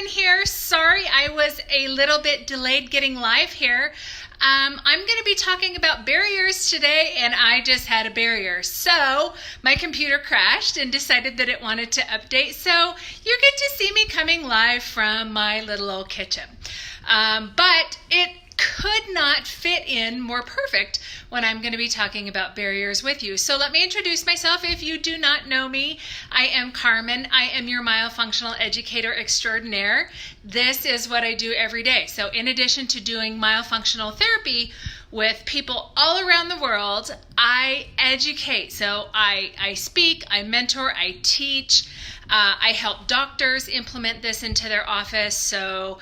Carmen here. Sorry I was a little bit delayed getting live here. I'm going to be talking about barriers today, and I just had a barrier. So my computer crashed and decided that it wanted to update. So you get to see me coming live from my little old kitchen. But it could not fit in more perfect when I'm going to be talking about barriers with you. So let me introduce myself. If you do not know me, I am Carmen. I am your myofunctional educator extraordinaire. This is what I do every day. So in addition to doing myofunctional therapy with people all around the world, I educate. So I speak, I mentor, I teach, I help doctors implement this into their office. So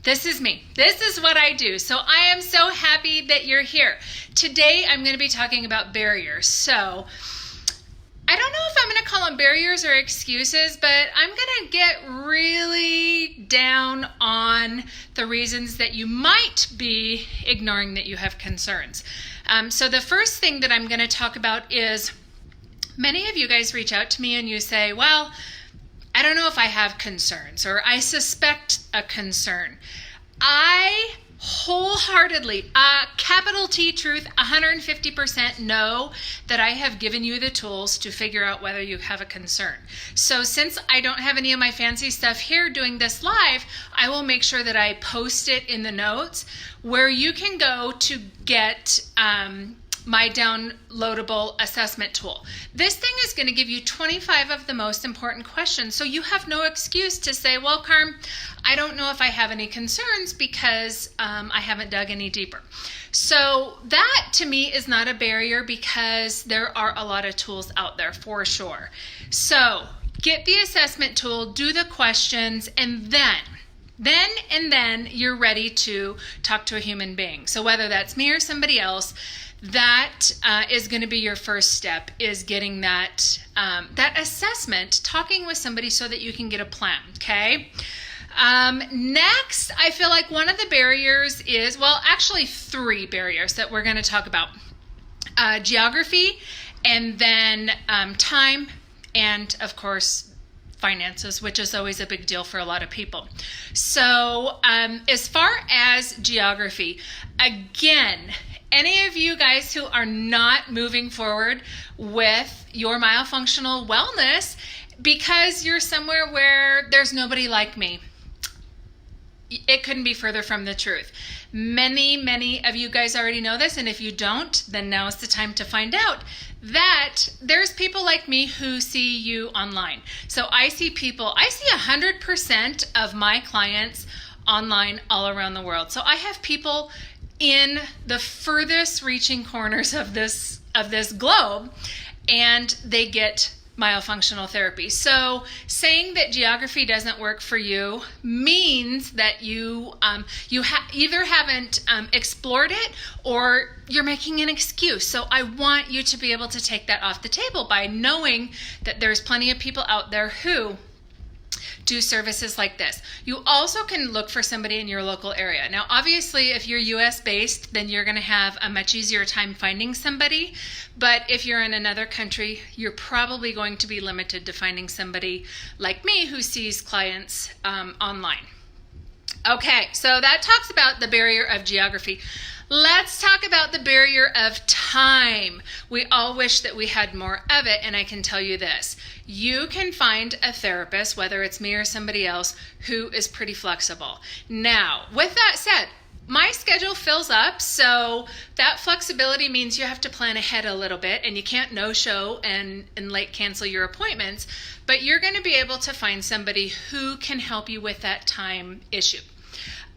this is me. This is what I do. So I am so happy that you're here. Today I'm going to be talking about barriers. So I don't know if I'm going to call them barriers or excuses, but I'm going to get really down on the reasons that you might be ignoring that you have concerns. So the first thing that I'm going to talk about is many of you guys reach out to me and you say, well, I don't know if I have concerns, or I suspect a concern. I wholeheartedly, capital T truth, 150% know that I have given you the tools to figure out whether you have a concern. So since I don't have any of my fancy stuff here doing this live, I will make sure that I post it in the notes where you can go to get my downloadable assessment tool. This thing is going to give you 25 of the most important questions, so you have no excuse to say, well, Carm, I don't know if I have any concerns because I haven't dug any deeper. So that to me is not a barrier because there are a lot of tools out there for sure. So get the assessment tool, do the questions, and then you're ready to talk to a human being. So whether that's me or somebody else, that is going to be your first step, is getting that assessment, talking with somebody so that you can get a plan, okay? Next, I feel like one of the barriers is, well, actually 3 barriers that we're going to talk about. Geography, and then time, and of course, finances, which is always a big deal for a lot of people. So as far as geography, again, any of you guys who are not moving forward with your myofunctional wellness because you're somewhere where there's nobody like me, it couldn't be further from the truth. Many of you guys already know this, and if you don't, then now is the time to find out that there's people like me who see you online. So I see 100% of my clients online all around the world. So I have people in the furthest reaching corners of this globe, and they get myofunctional therapy. So saying that geography doesn't work for you means that you either haven't explored it or you're making an excuse. So I want you to be able to take that off the table by knowing that there's plenty of people out there who do services like this. You also can look for somebody in your local area. Now, obviously, if you're US based, then you're going to have a much easier time finding somebody. But if you're in another country, you're probably going to be limited to finding somebody like me who sees clients online. Okay, so that talks about the barrier of geography. Let's talk about the barrier of time. We all wish that we had more of it, and I can tell you this. You can find a therapist, whether it's me or somebody else, who is pretty flexible. Now, with that said, my schedule fills up, so that flexibility means you have to plan ahead a little bit, and you can't no-show and late cancel your appointments, but you're going to be able to find somebody who can help you with that time issue.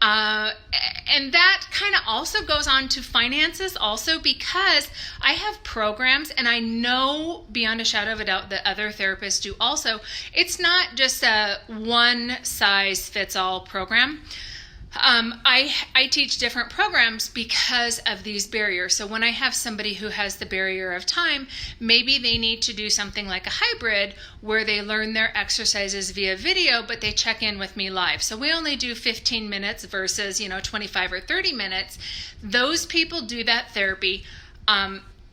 And that kind of also goes on to finances also, because I have programs, and I know beyond a shadow of a doubt that other therapists do also. It's not just a one-size-fits-all program. I teach different programs because of these barriers. So when I have somebody who has the barrier of time, maybe they need to do something like a hybrid where they learn their exercises via video, but they check in with me live. So we only do 15 minutes versus, 25 or 30 minutes. Those people do that therapy.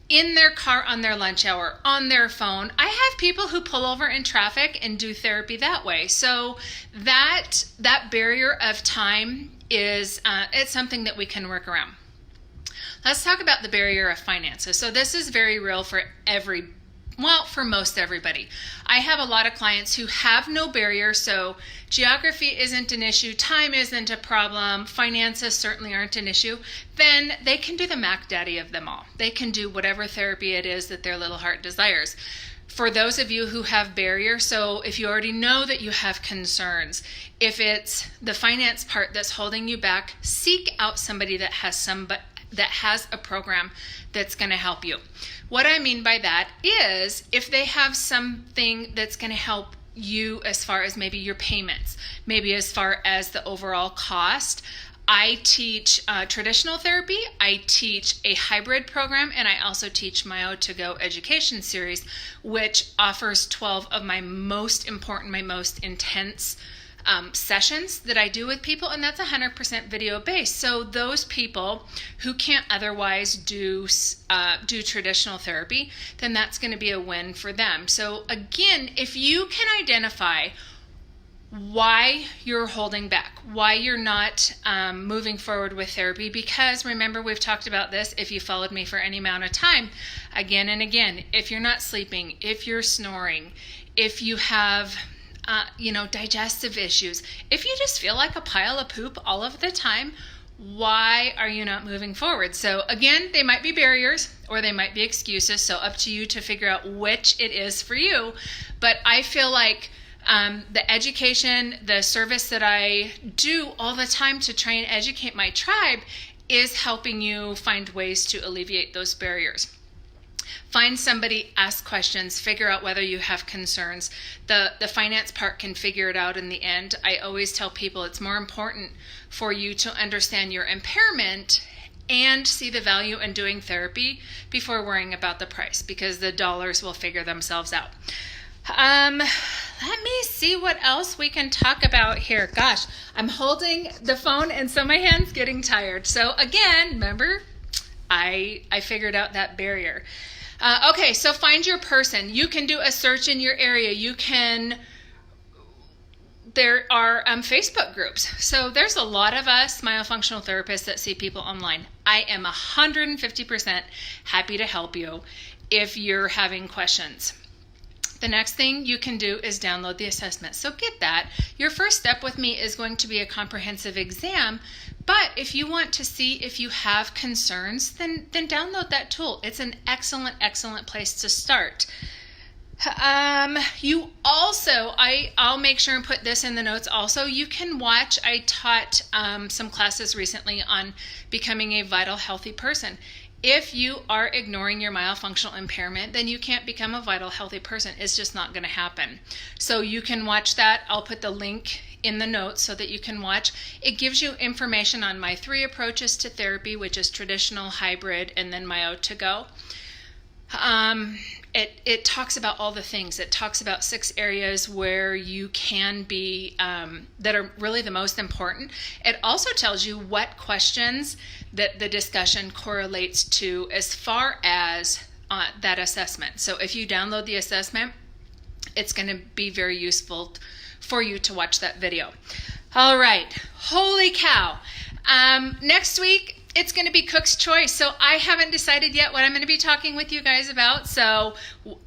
in their car on their lunch hour, on their phone. I have people who pull over in traffic and do therapy that way. So that barrier of time is it's something that we can work around. Let's talk about the barrier of finances. So this is very real for for most everybody. I have a lot of clients who have no barrier, so geography isn't an issue, time isn't a problem, finances certainly aren't an issue. Then they can do the Mac Daddy of them all. They can do whatever therapy it is that their little heart desires. For those of you who have barrier, so if you already know that you have concerns, if it's the finance part that's holding you back, seek out somebody that has a program that's going to help you. What I mean by that is if they have something that's going to help you as far as maybe your payments, maybe as far as the overall cost. I teach traditional therapy, I teach a hybrid program, and I also teach Myo to Go education series, which offers 12 of my most important, my most intense sessions that I do with people, and that's 100% video based. So those people who can't otherwise do traditional therapy, then that's going to be a win for them. So again, if you can identify why you're holding back, why you're not moving forward with therapy, because remember, we've talked about this if you followed me for any amount of time, again and again, if you're not sleeping, if you're snoring, if you have digestive issues, if you just feel like a pile of poop all of the time, why are you not moving forward? So again, they might be barriers or they might be excuses. So up to you to figure out which it is for you. But I feel like the education, the service that I do all the time to try and educate my tribe is helping you find ways to alleviate those barriers. Find somebody, ask questions, figure out whether you have concerns. The finance part can figure it out in the end. I always tell people it's more important for you to understand your impairment and see the value in doing therapy before worrying about the price, because the dollars will figure themselves out. Let me see what else we can talk about here. Gosh, I'm holding the phone and so my hand's getting tired. So again, remember, I figured out that barrier. Okay, so find your person. You can do a search in your area. There are Facebook groups. So there's a lot of us myofunctional therapists that see people online. I am 150% happy to help you if you're having questions. The next thing you can do is download the assessment. So get that. Your first step with me is going to be a comprehensive exam. But if you want to see if you have concerns, then download that tool. It's an excellent, excellent place to start. You also, I'll make sure and put this in the notes also, you can watch, I taught some classes recently on becoming a vital, healthy person. If you are ignoring your myofunctional impairment, then you can't become a vital, healthy person. It's just not going to happen. So you can watch that. I'll put the link in the notes so that you can watch. It gives you information on my 3 approaches to therapy, which is traditional, hybrid, and then Myo to Go. It talks about all the things. It talks about 6 areas where you can be, that are really the most important. It also tells you what questions that the discussion correlates to as far as that assessment. So if you download the assessment, it's going to be very useful for you to watch that video. All right, holy cow. Next week, it's going to be Cook's Choice. So I haven't decided yet what I'm going to be talking with you guys about. So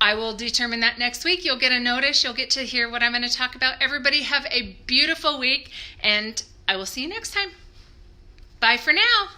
I will determine that next week. You'll get a notice. You'll get to hear what I'm going to talk about. Everybody have a beautiful week, and I will see you next time. Bye for now.